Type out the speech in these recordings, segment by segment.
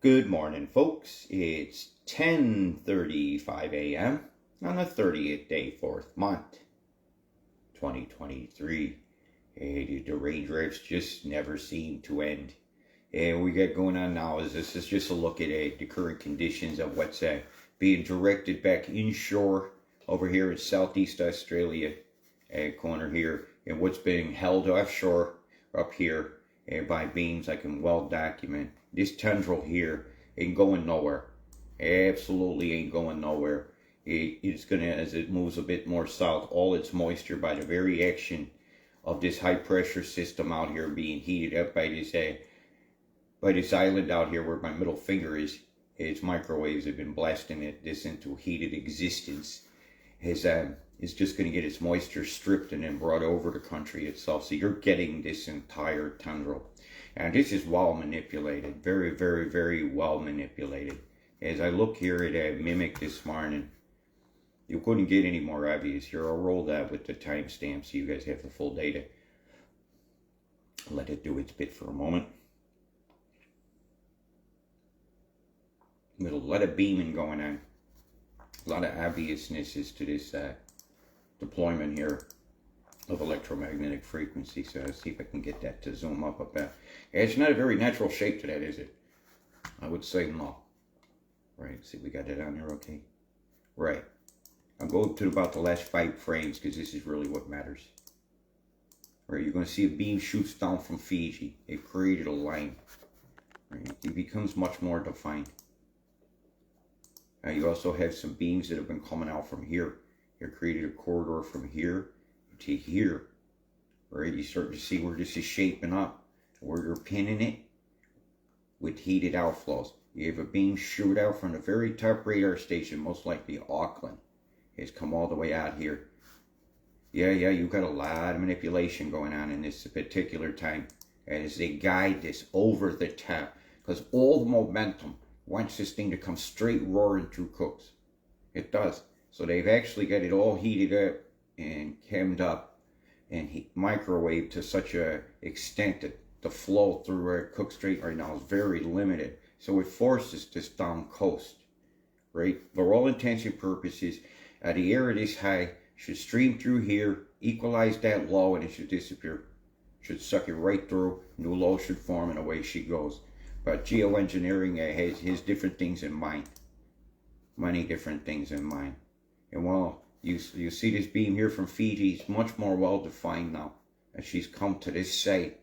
Good morning, folks. It's 10:35 a.m. on the 30th day, 4th month, 2023. The rain drifts just never seem to end. And what we got going on now is this is just a look at the current conditions of what's being directed back inshore over here in Southeast Australia, corner here, and what's being held offshore up here by beams I can well document. This tendril here ain't going nowhere. Absolutely ain't going nowhere. It's gonna, as it moves a bit more south, all its moisture by the very action of this high pressure system out here being heated up by this island out here where my middle finger is. Its microwaves have been blasting this into heated existence. It's just going to get its moisture stripped and then brought over the country itself. So you're getting this entire tendril. And this is well manipulated. Very, very, very well manipulated. As I look here at Mimic this morning, you couldn't get any more obvious here. I'll roll that with the timestamp so you guys have the full data. Let it do its bit for a moment. With a lot of beaming going on. A lot of obviousness is to this deployment here of electromagnetic frequency. So let's see if I can get that to zoom up a bit. It's not a very natural shape to that, is it? I would say no. Right, see, we got that on here, okay? Right. I'll go to about the last 5 frames because this is really what matters. Right, you're going to see a beam shoots down from Fiji. It created a line. Right, it becomes much more defined. You also have some beams that have been coming out from here. It created a corridor from here to here. Right, you start to see where this is shaping up, where you're pinning it with heated outflows. You have a beam shoot out from the very top radar station, most likely Auckland. It's come all the way out here. Yeah, you've got a lot of manipulation going on in this particular time as they guide this over the top, because all the momentum wants this thing to come straight roaring through Cooks. It does. So they've actually got it all heated up and chemmed up and microwaved to such a extent that the flow through Cook Strait right now is very limited. So it forces this down coast, right? For all intents and purposes, the air at this high should stream through here, equalize that low, and it should disappear. Should suck it right through, new low should form, and away she goes. But geoengineering has different things in mind. Many different things in mind. And while you see this beam here from Fiji, it's much more well defined now. As she's come to this site,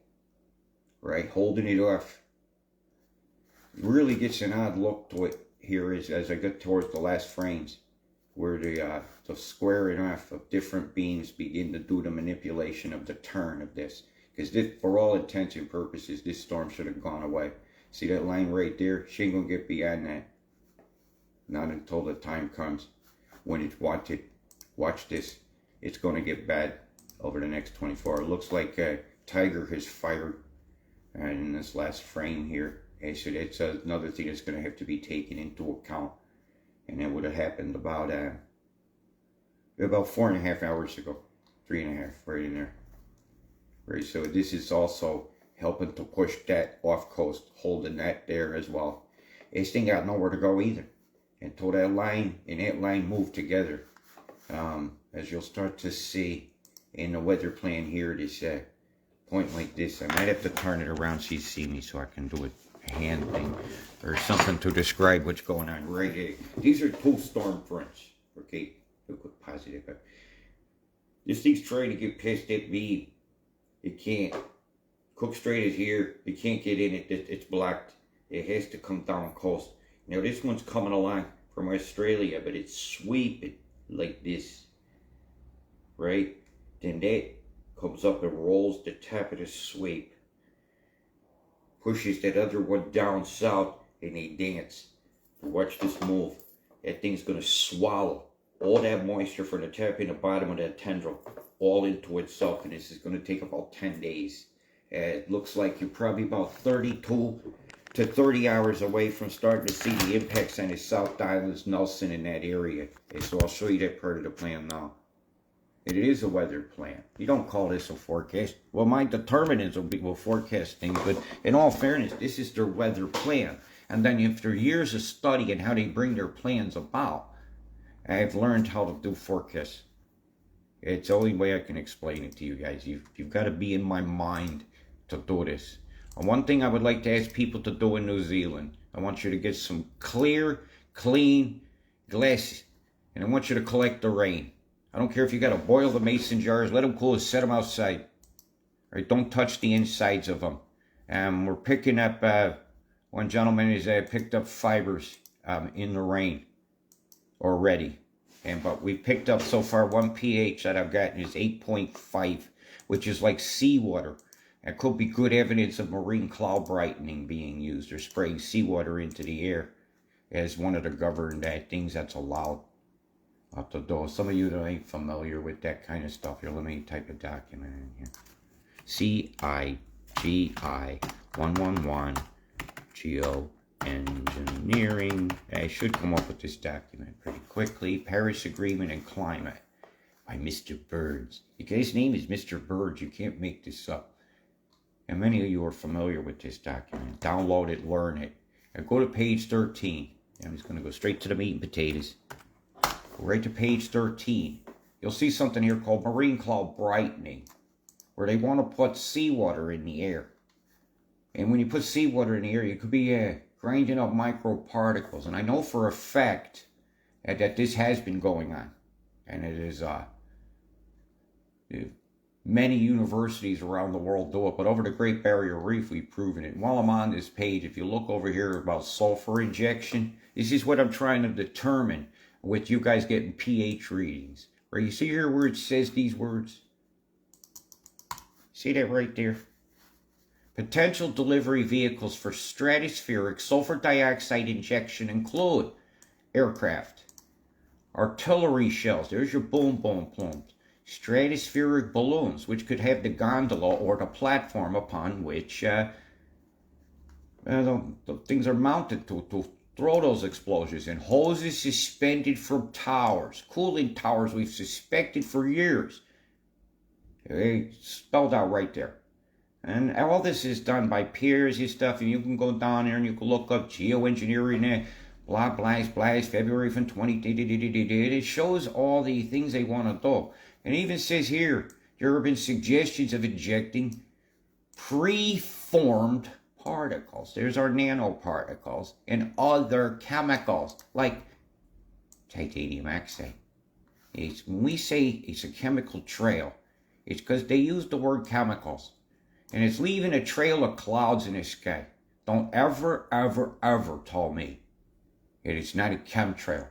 right, holding it off. It really gets an odd look to it here as I get towards the last frames, where the squaring off of different beams begin to do the manipulation of the turn of this. Because for all intents and purposes, this storm should have gone away. See that line right there? She ain't gonna get beyond that. Not until the time comes when it's wanted. Watch this. It's gonna get bad over the next 24 hours. It looks like Tiger has fired in this last frame here. And so that's another thing that's gonna have to be taken into account. And that would have happened about 4.5 hours ago. 3.5, right in there. Right, so this is also helping to push that off coast, holding that there as well. This thing got nowhere to go either until that line and that line move together. As you'll start to see in the weather plan here, this point like this, I might have to turn it around so you see me so I can do a hand thing or something to describe what's going on right here. These are 2 storm fronts. Okay, look positive. This thing's trying to get past that beam. It can't. Cook Strait is here. You can't get in it. It's blocked. It has to come down coast. Now this one's coming along from Australia, but it's sweeping like this, right? Then that comes up and rolls the top of the sweep, pushes that other one down south, and they dance. Watch this move. That thing's gonna swallow all that moisture from the top and the bottom of that tendril all into itself, and this is gonna take about 10 days. It looks like you're probably about 32 to 30 hours away from starting to see the impacts on the South Islands, Nelson, in that area. And so I'll show you that part of the plan now. It is a weather plan. You don't call this a forecast. Well, my determinants will forecast things, but in all fairness, this is their weather plan. And then after years of study and how they bring their plans about, I've learned how to do forecasts. It's the only way I can explain it to you guys. You've got to be in my mind to do this. And one thing I would like to ask people to do in New Zealand, I want you to get some clear, clean glasses, and I want you to collect the rain. I don't care if you got to boil the mason jars, let them cool, set them outside. Right? Don't touch the insides of them. We're picking up, one gentleman has picked up fibers in the rain already. But we picked up so far one pH that I've gotten is 8.5, which is like seawater. It could be good evidence of marine cloud brightening being used, or spraying seawater into the air as one of the governed things that's allowed up the door. Some of you that ain't familiar with that kind of stuff, here, let me type a document in here. CIGI 111 Geoengineering. I should come up with this document pretty quickly. Paris Agreement and Climate by Mr. Birds. His name is Mr. Birds. You can't make this up. And many of you are familiar with this document. Download it, learn it. And go to page 13. I'm just going to go straight to the meat and potatoes. Go right to page 13. You'll see something here called marine cloud brightening, where they want to put seawater in the air. And when you put seawater in the air, you could be grinding up microparticles. And I know for a fact that this has been going on. And it is many universities around the world do it, but over the Great Barrier Reef, we've proven it. And while I'm on this page, if you look over here about sulfur injection, this is what I'm trying to determine with you guys getting pH readings. Where you see here where it says these words? See that right there? Potential delivery vehicles for stratospheric sulfur dioxide injection include aircraft, artillery shells, there's your boom boom plums, stratospheric balloons, which could have the gondola or the platform upon which the things are mounted to throw those explosions, and hoses suspended from towers, cooling towers we've suspected for years. Okay, spelled out right there. And all this is done by peers and stuff, and you can go down there and you can look up geoengineering, blah, blah, blah, February from 20, it shows all the things they want to do. And it even says here, there have been suggestions of injecting preformed particles. There's our nanoparticles and other chemicals like titanium oxide. When we say it's a chemical trail, it's because they use the word chemicals. And it's leaving a trail of clouds in the sky. Don't ever, ever, ever tell me that it's not a chemtrail.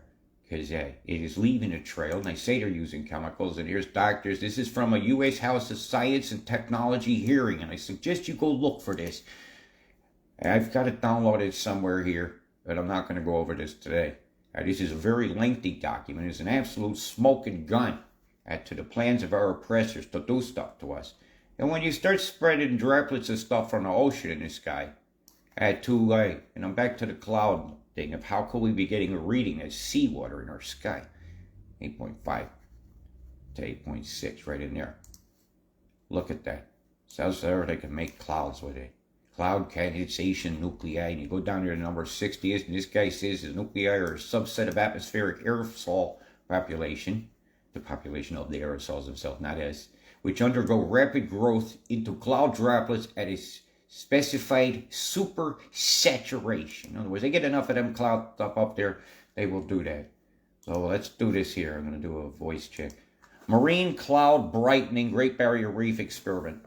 Because it is leaving a trail, and they say they're using chemicals, and here's doctors. This is from a U.S. House of Science and Technology hearing, and I suggest you go look for this. I've got it downloaded somewhere here, but I'm not going to go over this today. This is a very lengthy document. It's an absolute smoking gun to the plans of our oppressors to do stuff to us. And when you start spreading droplets of stuff from the ocean in the sky, and I'm back to the cloud thing of how could we be getting a reading as seawater in our sky? 8.5 to 8.6 right in there. Look at that. Sounds there they can make clouds with it. Cloud condensation nuclei, and you go down here to number 60, and this guy says the nuclei are a subset of atmospheric aerosol population, the population of the aerosols themselves, not us, which undergo rapid growth into cloud droplets at a specified super saturation. In other words, they get enough of them clouds up there, they will do that. So let's do this here. I'm going to do a voice check. Marine cloud brightening Great Barrier Reef experiment.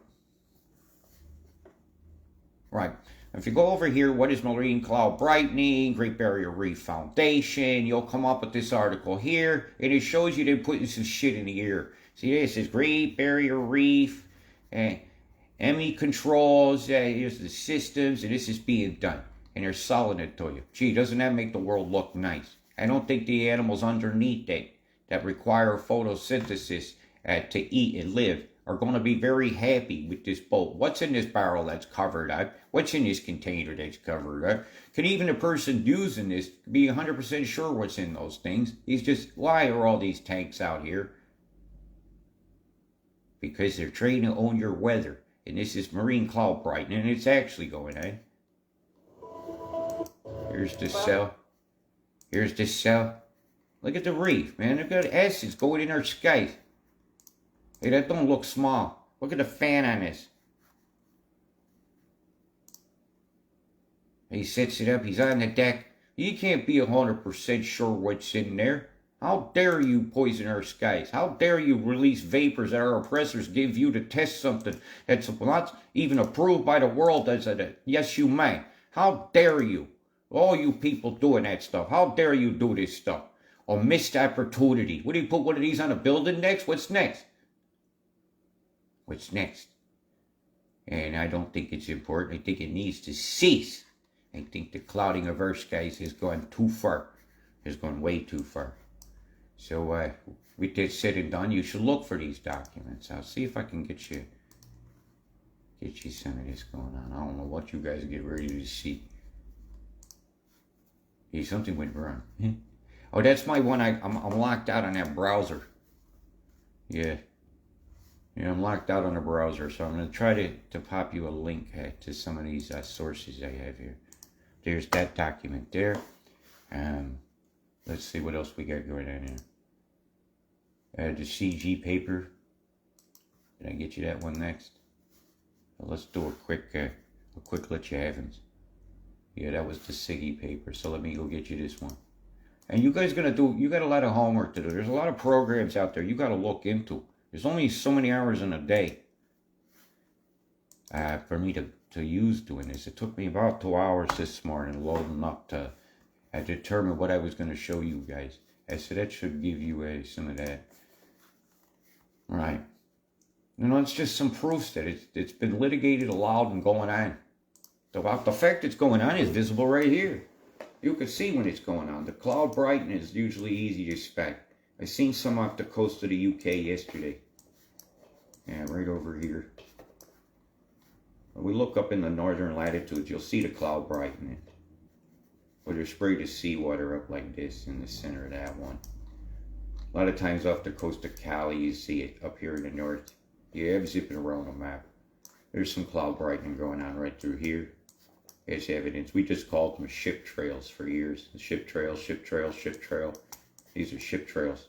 Right. If you go over here, what is marine cloud brightening, Great Barrier Reef Foundation, you'll come up with this article here, and it shows you they're putting some shit in the air. See, this is Great Barrier Reef, ME controls, here's the systems, and this is being done. And they're selling it to you. Gee, doesn't that make the world look nice? I don't think the animals underneath that require photosynthesis to eat and live are going to be very happy with this boat. What's in this barrel that's covered up? What's in this container that's covered up? Can even a person using this be 100% sure what's in those things? He's just, why are all these tanks out here? Because they're trying to own your weather. And this is marine cloud brightening, and it's actually going on. Here's the cell. Here's the cell. Look at the reef, man. They've got acids going in our skies. Hey, that don't look small. Look at the fan on this. He sets it up. He's on the deck. You can't be 100% sure what's in there. How dare you poison our skies? How dare you release vapors that our oppressors give you to test something that's not even approved by the world as a yes you may? How dare you? All you people doing that stuff. How dare you do this stuff? A missed opportunity. What do you put one of these on a building next? What's next? What's next? And I don't think it's important. I think it needs to cease. I think the clouding of our skies has gone too far. Has gone way too far. So with that said and done, you should look for these documents. I'll see if I can get you some of this going on. I don't know what you guys get ready to see. Hey, something went wrong. Oh, that's my one. I'm locked out on that browser. Yeah, I'm locked out on the browser, so I'm going to try to pop you a link to some of these sources I have here. There's that document there. Let's see what else we got going on here. The CG paper. Did I get you that one next? Well, let's do a quick let you have it. Yeah, that was the Siggy paper. So let me go get you this one. And you guys you got a lot of homework to do. There's a lot of programs out there you got to look into. There's only so many hours in a day for me to use doing this. It took me about 2 hours this morning loading up to determine what I was going to show you guys. So that should give you some of that. Right. It's just some proofs that it's been litigated, allowed, and going on. The fact it's going on is visible right here. You can see when it's going on. The cloud brightening is usually easy to spec. I seen some off the coast of the UK yesterday. Yeah, right over here. When we look up in the northern latitudes, you'll see the cloud brightening. Or they spray the seawater up like this in the center of that one. A lot of times off the coast of Cali, you see it up here in the north. Yeah, I'm zipping around the map. There's some cloud brightening going on right through here. As evidence. We just called them ship trails for years. Ship trail, ship trail, ship trail. These are ship trails.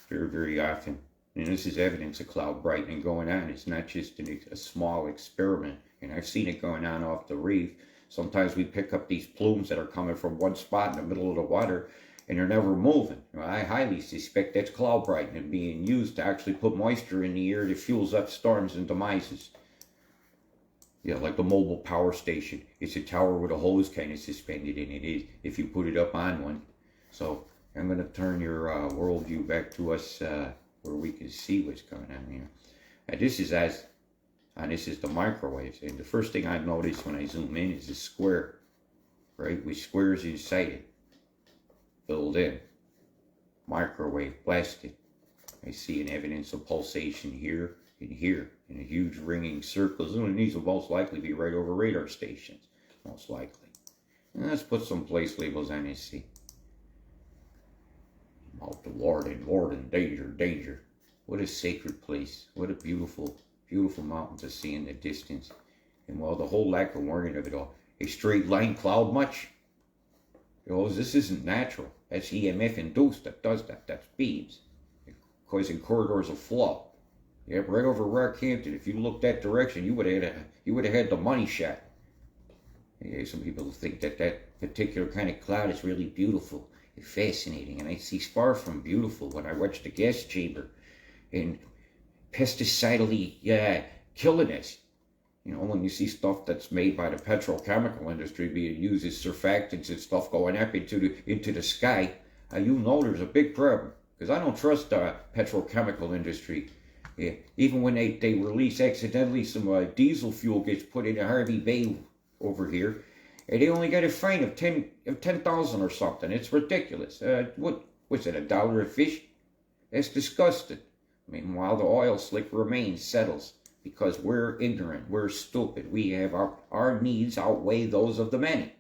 Very, very often. And this is evidence of cloud brightening going on. It's not just a small experiment. And I've seen it going on off the reef. Sometimes we pick up these plumes that are coming from one spot in the middle of the water, and they're never moving. I highly suspect that's cloud brightening being used to actually put moisture in the air that fuels up storms and demises. Yeah, like the mobile power station. It's a tower with a hose kind of suspended in it, if you put it up on one. So I'm going to turn your worldview back to us where we can see what's going on here. This is the microwaves. And the first thing I notice when I zoom in is a square, right? With squares inside it. Filled in. Microwave blasted. I see an evidence of pulsation here and here in a huge ringing circles. And these will most likely be right over radar stations. Most likely. And let's put some place labels on this. See. Out the Lord and danger, danger. What a sacred place. What a beautiful, beautiful mountain to see in the distance. And well, the whole lack of warning of it all. A straight line cloud much? This isn't natural. That's EMF induced that does that. That's beams. Causing corridors of flow. Yep, right over Rockhampton. If you looked that direction, you would have had the money shot. Yeah, some people think that particular kind of cloud is really beautiful and fascinating. And I see far from beautiful when I watch the gas chamber and pesticidally killing us. When you see stuff that's made by the petrochemical industry being used as surfactants and stuff going up into the sky, you know there's a big problem. Because I don't trust the petrochemical industry. Yeah, even when they release accidentally some diesel fuel gets put into Harvey Bay over here, and they only got a fine of 10,000 or something. It's ridiculous. What's it, $1 a fish? That's disgusting. Meanwhile, the oil slick remains, settles. Because we're ignorant, we're stupid. We have our needs outweigh those of the many.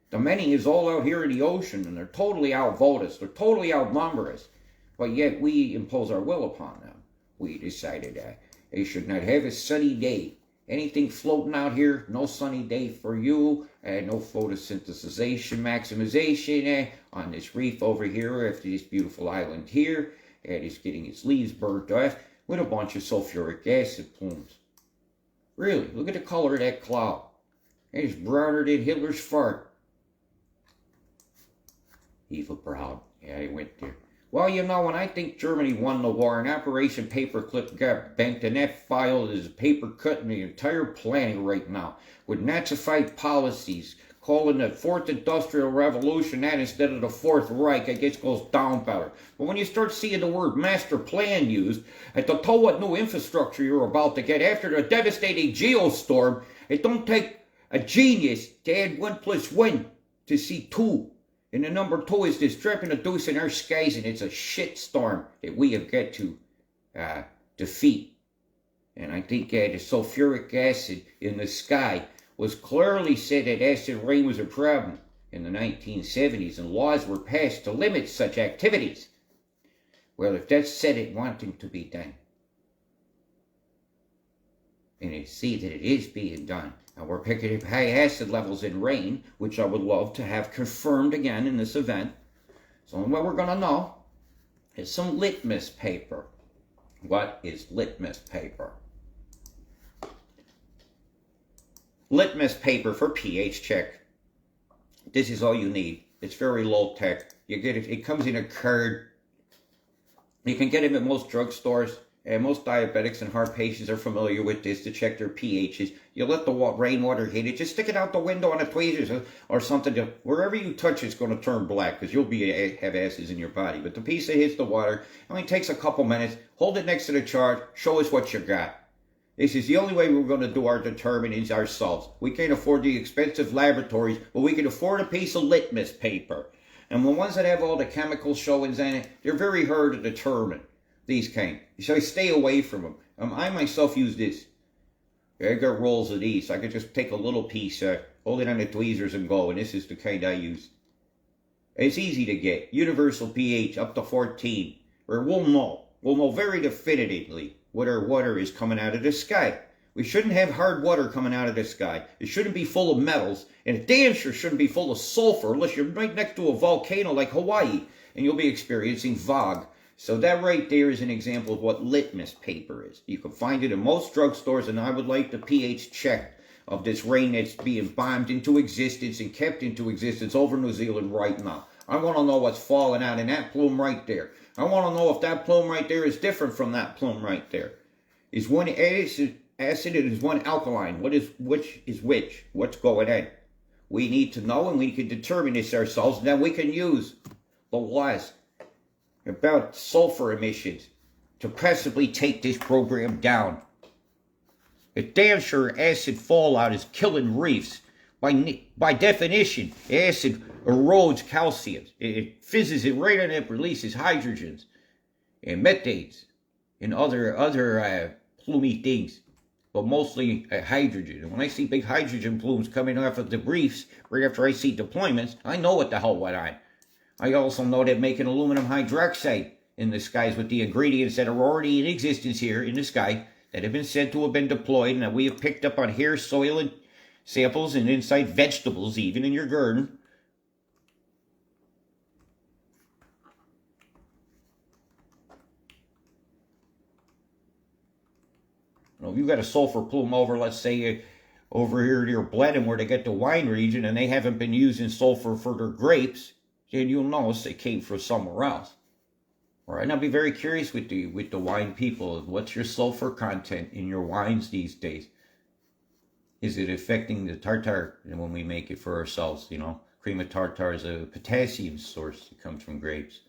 The many is all out here in the ocean, and they're totally outvote us. They're totally outnumber us. But yet we impose our will upon them. We decided that they should not have a sunny day anything floating out here, no sunny day for you, no photosynthesization maximization on this reef over here after this beautiful island here. And it's getting its leaves burnt off with a bunch of sulfuric acid plumes. Really, look at the color of that cloud. It's browner than Hitler's fart. Evil proud. Yeah, I went there. Well, you know, when I think Germany won the war and Operation Paperclip got bent, and that file is paper cutting the entire planet right now with Nazified policies, calling the Fourth Industrial Revolution that instead of the Fourth Reich, I guess goes down better. But when you start seeing the word master plan used, to tell what new infrastructure you're about to get after the devastating geostorm, it don't take a genius to add 1 + 1 to see 2. And the number 2 is this dripping of deuce in our skies, and it's a shit storm that we have got to defeat. And I think the sulfuric acid in the sky was clearly said that acid rain was a problem in the 1970s, and laws were passed to limit such activities. Well, if that's said it wanting to be done, and I see that it is being done, and we're picking up high acid levels in rain, which I would love to have confirmed again in this event. So what we're going to know is some litmus paper. What is litmus paper? Litmus paper for pH check. This is all you need. It's very low tech. You get it. It comes in a card. You can get it at most drugstores. And most diabetics and heart patients are familiar with this to check their pHs. You let the rainwater hit it. Just stick it out the window on a tweezers or something. Wherever you touch it's going to turn black because you'll have acids in your body. But the piece that hits the water, it only takes a couple minutes. Hold it next to the chart. Show us what you got. This is the only way we're going to do our determinings ourselves. We can't afford the expensive laboratories, but we can afford a piece of litmus paper. And the ones that have all the chemical showings in it, they're very hard to determine. These kind. So I stay away from them. I myself use this. I got rolls of these. So I could just take a little piece, hold it on the tweezers and go. And this is the kind I use. It's easy to get. Universal pH up to 14. Or we'll know. We'll know very definitively whether water is coming out of the sky. We shouldn't have hard water coming out of the sky. It shouldn't be full of metals. And it damn sure shouldn't be full of sulfur unless you're right next to a volcano like Hawaii. And you'll be experiencing VOG. So that right there is an example of what litmus paper is. You can find it in most drugstores, and I would like the pH check of this rain that's being bombed into existence and kept into existence over New Zealand right now. I want to know what's falling out in that plume right there. I want to know if that plume right there is different from that plume right there. Is one acid and is one alkaline? Which is which? What's going on? We need to know, and we can determine this ourselves, and then we can use the laws about sulfur emissions to possibly take this program down. The damn sure acid fallout is killing reefs. By definition, acid erodes calcium. It fizzes it right on it, releases hydrogens and methanes and other plumy things, but mostly hydrogen. And when I see big hydrogen plumes coming off of the reefs right after I see deployments, I know what the hell went on. I also know that making aluminum hydroxide in the skies with the ingredients that are already in existence here in the sky that have been said to have been deployed and that we have picked up on hair, soil, and samples and inside vegetables even in your garden. You know, if you got a sulfur plume over, let's say, over here near Blenheim where they get the wine region and they haven't been using sulfur for their grapes, then you'll notice they came from somewhere else. All right, and I'll be very curious with the wine people. What's your sulfur content in your wines these days? Is it affecting the tartar when we make it for ourselves? You know, cream of tartar is a potassium source that comes from grapes.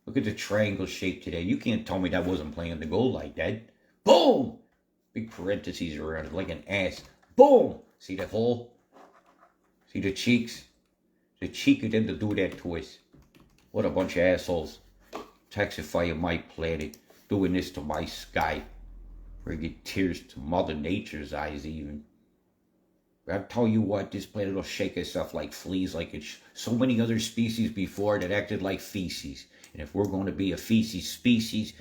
Look at the triangle shape today. You can't tell me that wasn't playing the goal like that. Boom! Big parentheses around it like an ass. Boom! See the hole? See the cheeks? The cheek of them to do that to us. What a bunch of assholes. Taxifying my planet. Doing this to my sky. Bringing tears to Mother Nature's eyes even. But I'll tell you what, this planet will shake itself like fleas like it's so many other species before that acted like feces. And if we're going to be a feces species,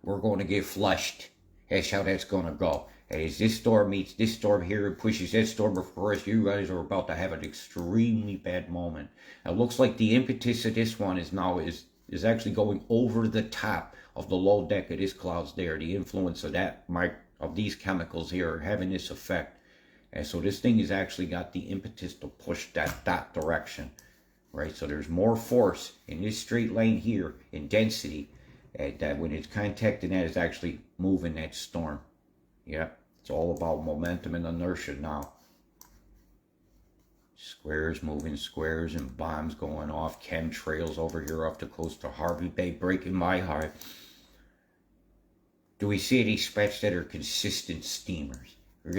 we're going to get flushed. That's how that's going to go. As this storm meets this storm here and pushes that storm before us, you guys are about to have an extremely bad moment. It looks like the impetus of this one is actually going over the top of the low deck of this clouds there. The influence of of these chemicals here are having this effect. And so this thing has actually got the impetus to push that direction. Right? So there's more force in this straight line here in density that when it's contacting that, it's actually moving that storm. Yeah, it's all about momentum and inertia now. Squares moving squares and bombs going off. Chemtrails over here off the coast of Harvey Bay breaking my heart. Do we see any spots that are consistent steamers?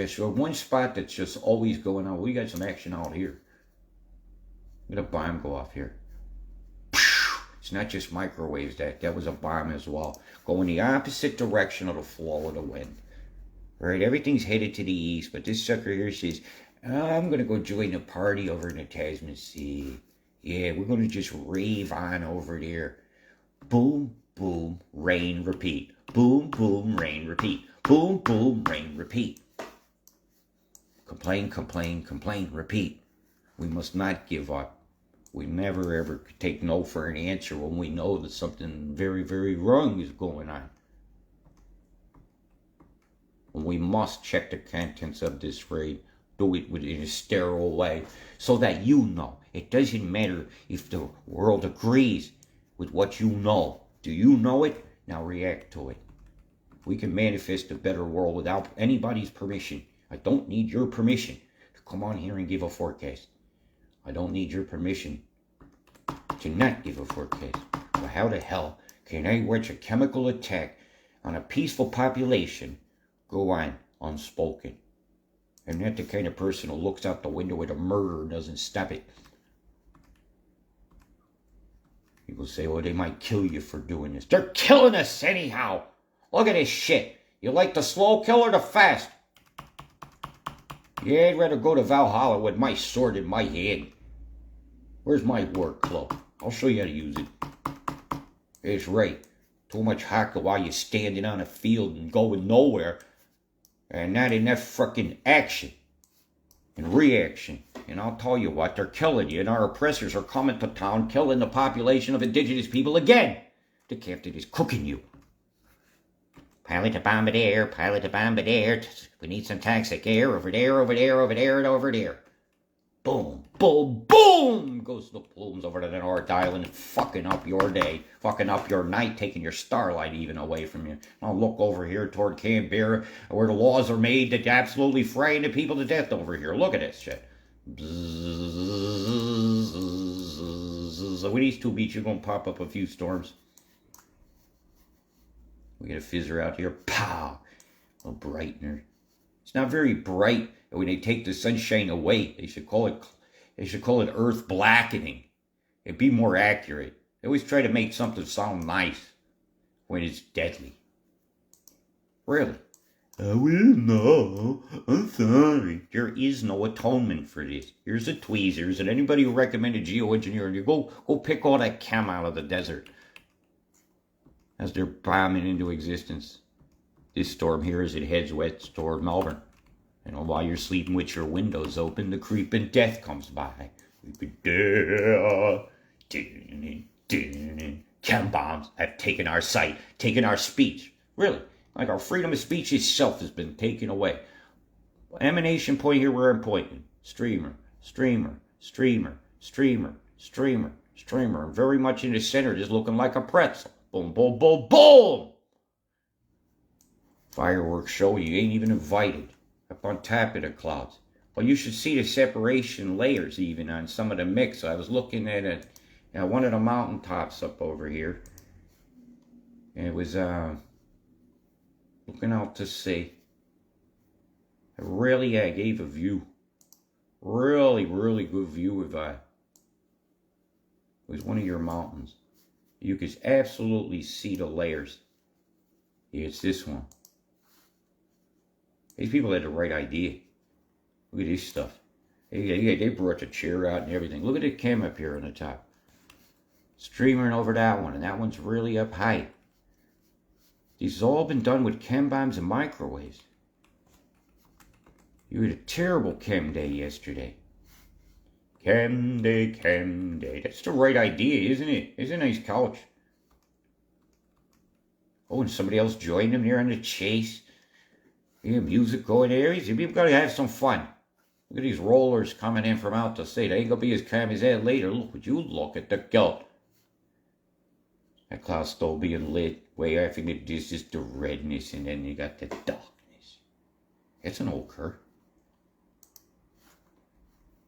So one spot that's just always going on. We got some action out here. Look at a bomb go off here. It's not just microwaves. That was a bomb as well. Going the opposite direction of the flow of the wind. Right, everything's headed to the east, but this sucker here says, I'm going to go join the party over in the Tasman Sea. Yeah, we're going to just rave on over there. Boom, boom, rain, repeat. Boom, boom, rain, repeat. Boom, boom, rain, repeat. Complain, complain, complain, repeat. We must not give up. We never ever take no for an answer when we know that something very, very wrong is going on. We must check the contents of this raid. Do it in a sterile way so that you know. It doesn't matter if the world agrees with what you know. Do you know it? Now react to it. We can manifest a better world without anybody's permission. I don't need your permission to come on here and give a forecast. I don't need your permission to not give a forecast. Well, how the hell can I watch a chemical attack on a peaceful population go on unspoken? I'm not the kind of person who looks out the window at a murder and doesn't stop it. People say, oh, they might kill you for doing this. They're killing us anyhow. Look at this shit. You like the slow kill or the fast? Yeah, I'd rather go to Valhalla with my sword in my hand. Where's my work club? I'll show you how to use it. That's right. Too much haka while you're standing on a field and going nowhere. And not enough frickin' action and reaction. And I'll tell you what, they're killing you, and our oppressors are coming to town, killing the population of indigenous people again. The captain is cooking you. Pilot a bombardier, pilot a bombardier. We need some toxic air over there, over there, over there, and over there. Boom, boom, boom goes the plumes over to the North Island, fucking up your day, fucking up your night, taking your starlight even away from you. I'll look over here toward Canberra, where the laws are made that absolutely frighten the people to death over here. Look at this shit. With these two beats, you're going to pop up a few storms. We get a fizzer out here. Pow! A brightener. It's not very bright. When they take the sunshine away, they should call it earth blackening. It'd be more accurate. They always try to make something sound nice when it's deadly. Really? I will know. I'm sorry. There is no atonement for this. Here's the tweezers, and anybody who recommended geoengineering, you go pick all that chem out of the desert as they're bombing into existence. This storm here as it heads west toward Melbourne. And while you're sleeping with your windows open, the creeping death comes by. Chem bombs have taken our sight, taken our speech. Really, like our freedom of speech itself has been taken away. Emanation point here where I'm pointing. Streamer, streamer, streamer, streamer, streamer, streamer. And very much in the center, just looking like a pretzel. Boom, boom, boom, boom! Fireworks show you ain't even invited. Up on top of the clouds. Well, you should see the separation layers even on some of the mix. I was looking at one of the mountaintops up over here. And it was looking out to sea. It really gave a view. Really, really good view of it was one of your mountains. You could absolutely see the layers. Yeah, it's this one. These people had the right idea. Look at this stuff. They brought the chair out and everything. Look at the chem up here on the top. Streaming over that one, and that one's really up high. These have all been done with chem bombs and microwaves. You had a terrible chem day yesterday. Chem day, chem day. That's the right idea, isn't it? It's a nice couch. Oh, and somebody else joined him there on the chase. Yeah, music going there. We've got to have some fun. Look at these rollers coming in from out the state. They ain't going to be as calm as that later. Look, would you look at the guilt. That cloud still being lit. Way I think there's just the redness, and then you got the darkness. It's an old Kurt.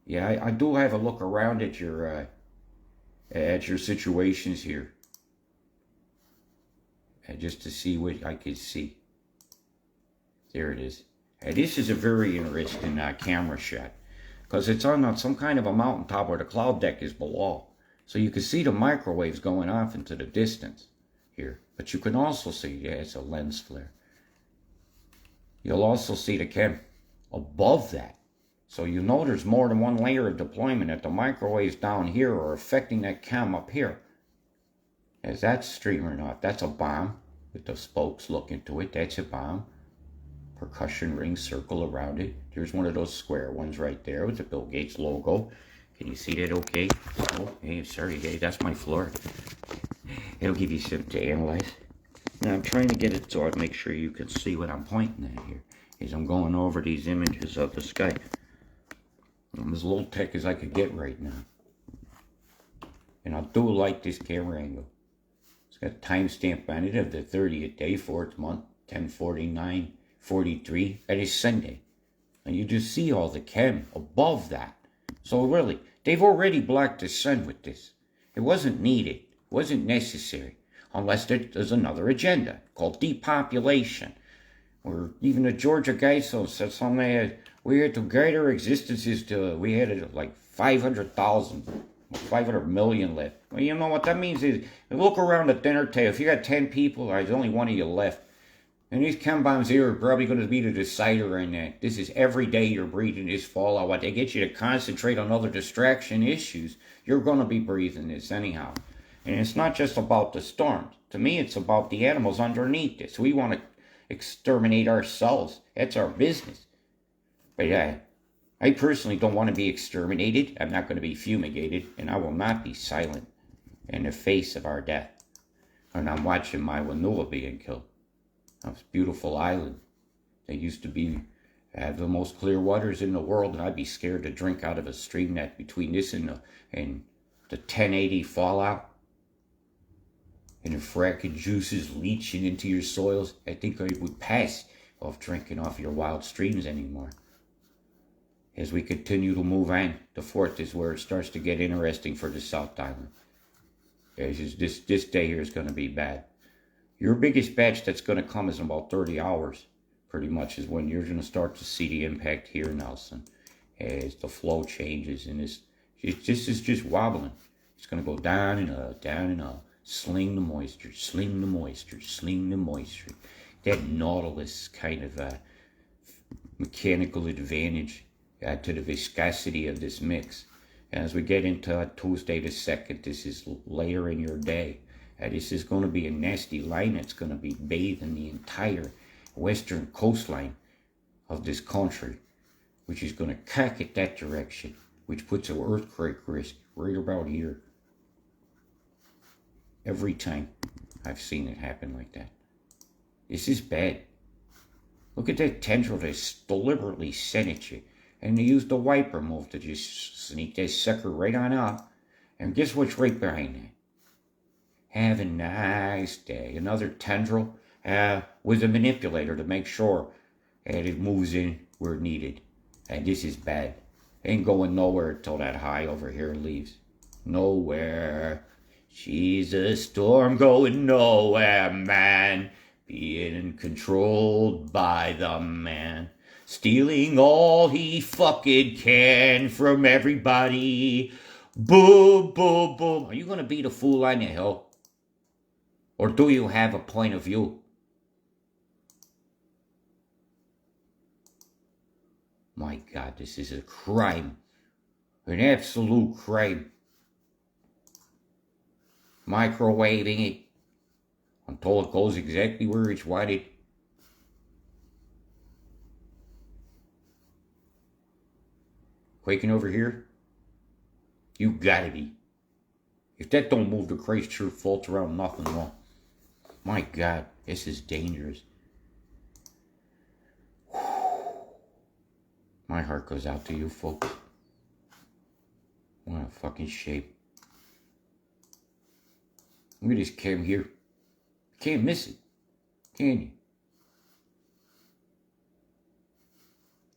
Yeah, I do have a look around at your situations here, just to see what I could see. There it is. This is a very interesting camera shot, because it's on some kind of a mountaintop where the cloud deck is below, so you can see the microwaves going off into the distance here. But you can also see, yeah, it's a lens flare. You'll also see the chem above that. So you know there's more than one layer of deployment, that the microwaves down here are affecting that chem up here. As that's streaming off, that's a bomb with the spokes looking to it. That's a bomb. Percussion ring circle around it. There's one of those square ones right there with the Bill Gates logo. Can you see that okay? Oh, hey, sorry, hey, that's my floor. It'll give you something to analyze. Now I'm trying to get it so I make sure you can see what I'm pointing at here. As I'm going over these images of the sky. I'm as low tech as I could get right now. And I do like this camera angle. It's got a timestamp on it of the 30th day, 4th month, 10/49/43. That is Sunday. And you just see all the chem above that. So really, they've already blocked the sun with this. It wasn't needed. It wasn't necessary. Unless there's another agenda called depopulation. Or even the Georgia Guiso said something. We had to guide our existences to, we had like 500,000, 500 million left. Well, you know what that means is, look around the dinner table. If you got 10 people, there's only one of you left. And these chem bombs here are probably going to be the decider in that. This is every day you're breathing this fallout. What they get you to concentrate on other distraction issues, you're going to be breathing this anyhow. And it's not just about the storms. To me, it's about the animals underneath this. We want to exterminate ourselves. That's our business. But I personally don't want to be exterminated. I'm not going to be fumigated, and I will not be silent in the face of our death. And I'm watching my Wanua being killed. This beautiful island. They used to have the most clear waters in the world, and I'd be scared to drink out of a stream net between this and the 1080 fallout. And the fracking juices leaching into your soils. I think I would pass off drinking off your wild streams anymore. As we continue to move on, the 4th is where it starts to get interesting for the South Island. This day here is going to be bad. Your biggest batch that's going to come is in about 30 hours, pretty much, is when you're going to start to see the impact here, Nelson, as the flow changes. And this is just wobbling. It's going to go down and up, down and up. Sling the moisture, sling the moisture, sling the moisture. That Nautilus kind of mechanical advantage to the viscosity of this mix. And as we get into Tuesday the 2nd, this is later in your day. This is going to be a nasty line that's going to be bathing the entire western coastline of this country, which is going to cock at that direction, which puts an earthquake risk right about here. Every time I've seen it happen like that. This is bad. Look at that tendril that's deliberately sent at you. And they used the wiper move to just sneak that sucker right on up. And guess what's right behind that? Have a nice day. Another tendril with a manipulator to make sure that it moves in where needed. And this is bad. Ain't going nowhere until that high over here leaves. Nowhere. She's a storm going nowhere, man. Being controlled by the man. Stealing all he fucking can from everybody. Boom, boom, boom. Are you going to be the fool on the hill? Or do you have a point of view? My God, this is a crime. An absolute crime. Microwaving it until it goes exactly where it's wanted. Quaking over here? You gotta be. If that don't move, the Christ Church faults around nothing wrong. My God, this is dangerous. My heart goes out to you folks. What a fucking shape. Look at this cam here. You can't miss it, can you?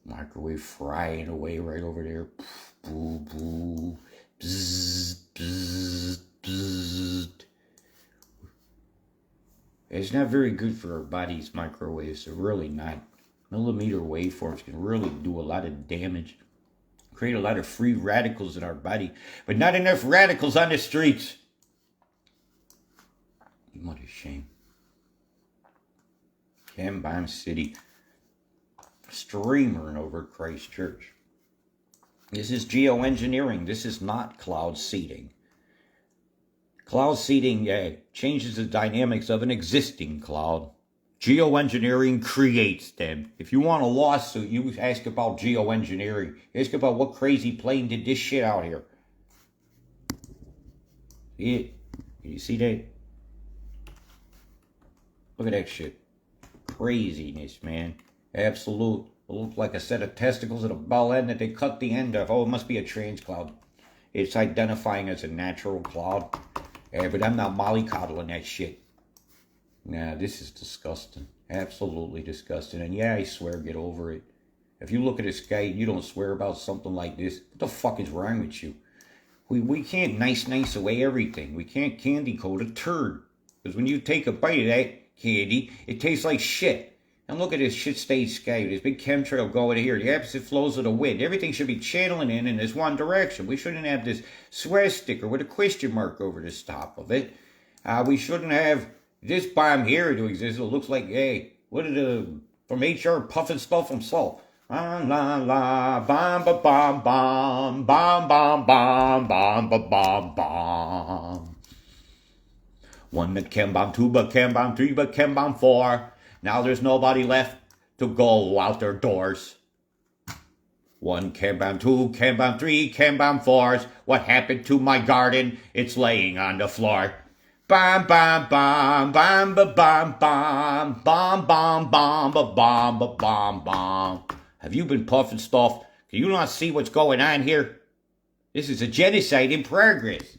Microwave frying away right over there. Boo, boo. Bzzz, bzzz, bzzz. It's not very good for our bodies, microwaves. They're really not. Millimeter waveforms can really do a lot of damage. Create a lot of free radicals in our body. But not enough radicals on the streets. What a shame. Chembombed City. Streamering over Christchurch. This is geoengineering. This is not cloud seeding. Cloud seeding changes the dynamics of an existing cloud. Geoengineering creates them. If you want a lawsuit, you ask about geoengineering. Ask about what crazy plane did this shit out here. See it? Can you see that? Look at that shit. Craziness, man. Absolute. It looks like a set of testicles at a ball end that they cut the end of. Oh, it must be a trans cloud. It's identifying as a natural cloud. But I'm not mollycoddling that shit. Nah, this is disgusting. Absolutely disgusting. And yeah, I swear, get over it. If you look at the sky and you don't swear about something like this, what the fuck is wrong with you? We can't nice away everything. We can't candy coat a turd. Because when you take a bite of that candy, it tastes like shit. And look at this shit-stained sky. This big chemtrail going here. The opposite flows of the wind. Everything should be channeling in this one direction. We shouldn't have this swear sticker with a question mark over the top of it. We shouldn't have this bomb here to exist. It looks like, hey, what did from HR Puffin Stuff himself? La la la, bomb ba bomb bomb, bomb bomb bomb, bomb ba bomb bomb. 1 but Chembombed, 2 but Chembombed, 3 but Chembombed, 4. Now there's nobody left to go out their doors. 1 Chembombed, 2 Chembombed, 3 Chembombed, 4s. What happened to my garden? It's laying on the floor. Bomb, bomb, bomb, bomb, ba bomb, bomb, bomb, bomb, bomb, ba bomb, ba bomb, bomb. Have you been puffing stuff? Can you not see what's going on here? This is a genocide in progress.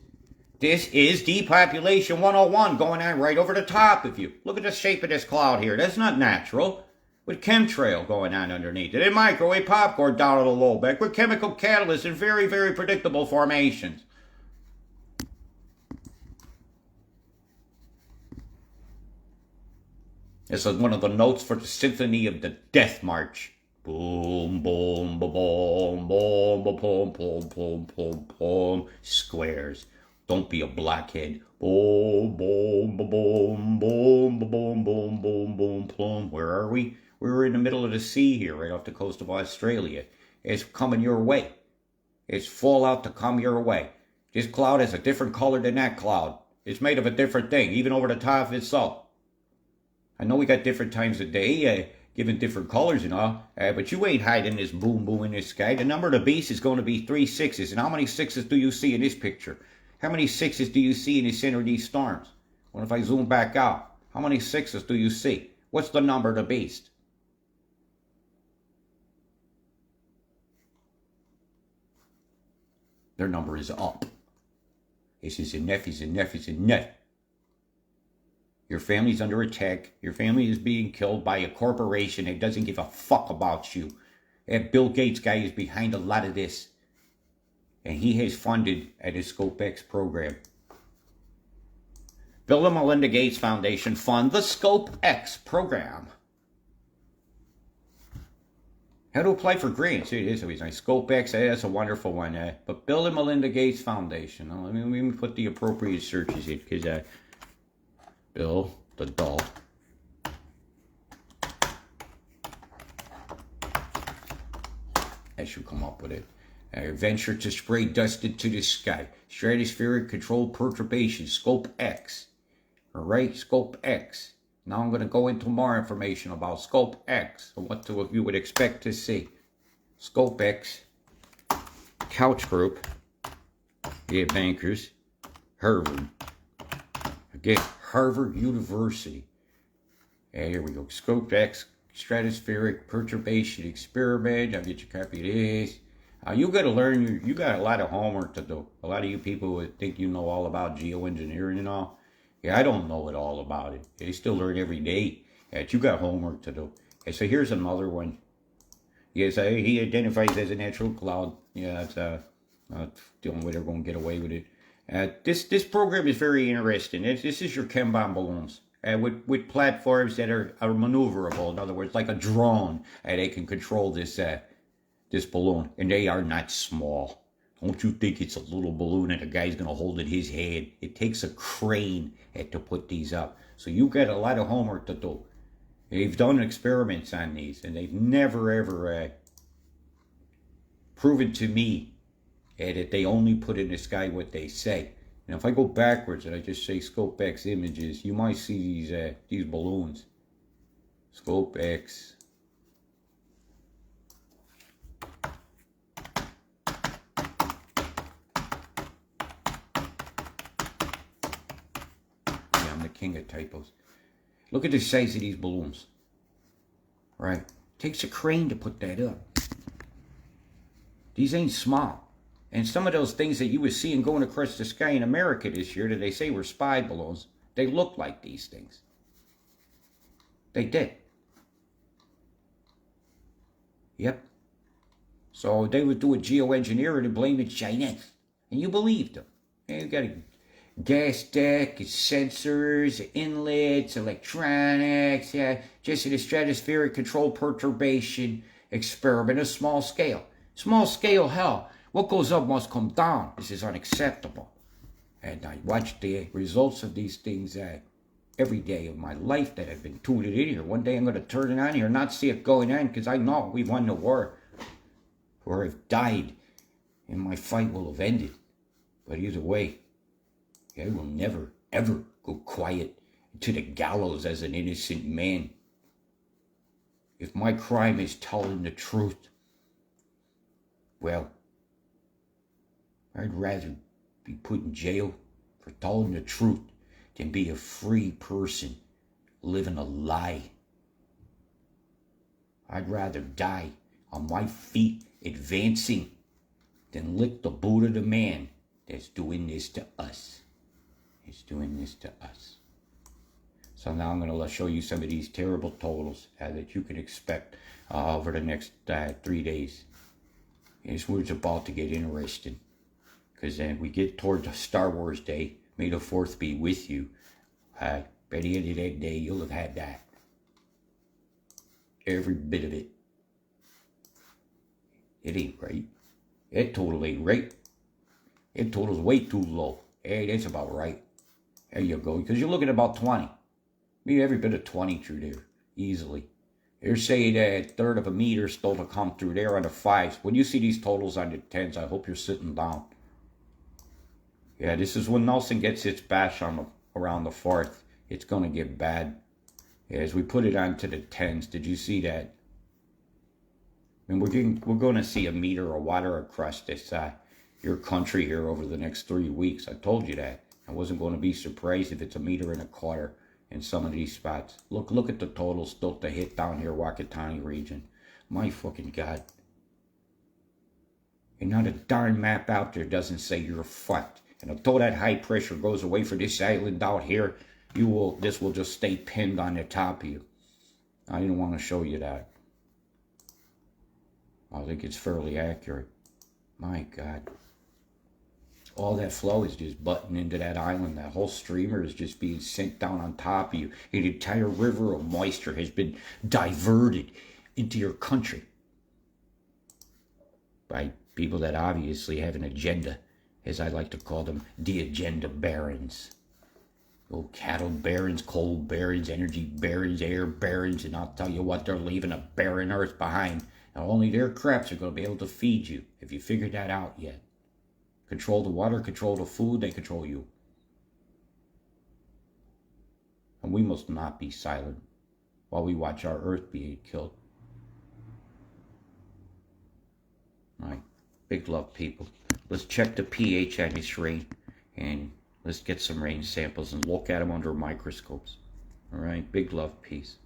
This is depopulation 101 going on right over the top of you. Look at the shape of this cloud here. That's not natural. With chemtrail going on underneath it. And microwave popcorn down at the low back. With chemical catalysts in very, very predictable formations. This is one of the notes for the Symphony of the Death March. Boom, boom, ba boom, boom, ba boom, boom, boom, boom, boom. Squares. Don't be a blockhead. Boom, boom, ba boom, boom, ba boom, boom, boom, boom, boom. Where are we? We're in the middle of the sea here, right off the coast of Australia. It's coming your way. It's fallout to come your way. This cloud has a different color than that cloud. It's made of a different thing, even over the top of itself. I know we got different times of day, given different colors and all, but you ain't hiding this boom boom in this sky. The number of the beast is going to be 3 6s. And how many 6s do you see in this picture? How many 6s do you see in the center of these storms? What if I zoom back out? How many 6s do you see? What's the number of the beast? Their number is up. This is enough, is enough, is enough. Your family's under attack. Your family is being killed by a corporation that doesn't give a fuck about you. That Bill Gates guy is behind a lot of this. And he has funded at his ScopeX program. Bill and Melinda Gates Foundation fund the ScopeX program. How to apply for grants? It is always nice. ScopeX, that's a wonderful one. But Bill and Melinda Gates Foundation. Let me put the appropriate searches in, because Bill the doll. I should come up with it. Venture to spray dust into the sky. Stratospheric controlled perturbation. ScopeX. All right, ScopeX. Now I'm going to go into more information about ScopeX and what you would expect to see. ScopeX. Couch Group. Yeah, bankers. Harvard. Again, Harvard University. Yeah, here we go. Scope X, stratospheric perturbation experiment. I'll get you a copy of this. You got to learn. You got a lot of homework to do. A lot of you people would think you know all about geoengineering and all. Yeah, I don't know it all about it. I still learn every day. Yeah, you got homework to do. Okay, so here's another one. Yes, he identifies as a natural cloud. Yeah, that's the only way they're going to get away with it. This program is very interesting. This is your Chembomb balloons. With platforms that are maneuverable. In other words, like a drone. They can control this balloon. And they are not small. Don't you think it's a little balloon and a guy's going to hold it in his hand. It takes a crane to put these up. So you got a lot of homework to do. They've done experiments on these. And they've never, ever proven to me that they only put in the sky what they say. And if I go backwards and I just say Scope X images, you might see these balloons. Scope X. Yeah, I'm the king of typos. Look at the size of these balloons. Right? Takes a crane to put that up. These ain't small. And some of those things that you were seeing going across the sky in America this year that they say were spy balloons, they look like these things. They did. Yep. So they would do a geoengineer and blame it China. And you believed them. And you got a gas deck, sensors, inlets, electronics, just in a stratospheric control perturbation experiment, a small scale. Small scale, hell. What goes up must come down. This is unacceptable. And I watch the results of these things every day of my life that I've been tuning in here. One day I'm going to turn it on here and not see it going on because I know we won the war. Or I've died and my fight will have ended. But either way, I will never, ever go quiet to the gallows as an innocent man. If my crime is telling the truth, well, I'd rather be put in jail for telling the truth than be a free person living a lie. I'd rather die on my feet advancing than lick the boot of the man that's doing this to us. He's doing this to us. So now I'm going to show you some of these terrible totals that you can expect over the next 3 days. This was about to get interesting. Because then we get towards Star Wars Day. May the 4th be with you. By the end of that day, you'll have had that. Every bit of it. It ain't right. That total ain't right. That total's way too low. Hey, that's about right. There you go. Because you're looking at about 20. Maybe every bit of 20 through there. Easily. They're saying that 1/3 of a meter still to come through there on the 5s. When you see these totals on the 10s, I hope you're sitting down. Yeah, this is when Nelson gets its bash on around the 4th. It's going to get bad. Yeah, as we put it onto the 10s, did you see that? And we're going to see a meter of water across this your country here over the next 3 weeks. I told you that. I wasn't going to be surprised if it's 1.25 meters in some of these spots. Look at the totals still to hit down here, Wakatani region. My fucking God. And not a darn map out there doesn't say you're fucked. And until that high pressure goes away for this island out here, this will just stay pinned on the top of you. I didn't want to show you that. I think it's fairly accurate. My God. All that flow is just butting into that island. That whole streamer is just being sent down on top of you. An entire river of moisture has been diverted into your country by people that obviously have an agenda, as I like to call them, the agenda barons. Oh, cattle barons, coal barons, energy barons, air barons, and I'll tell you what, they're leaving a barren earth behind. And only their craps are going to be able to feed you. Have you figured that out yet? Control the water, control the food, they control you. And we must not be silent while we watch our earth being killed. Right. Big love, people. Let's check the pH on this rain, and let's get some rain samples and look at them under microscopes. All right, big love, peace.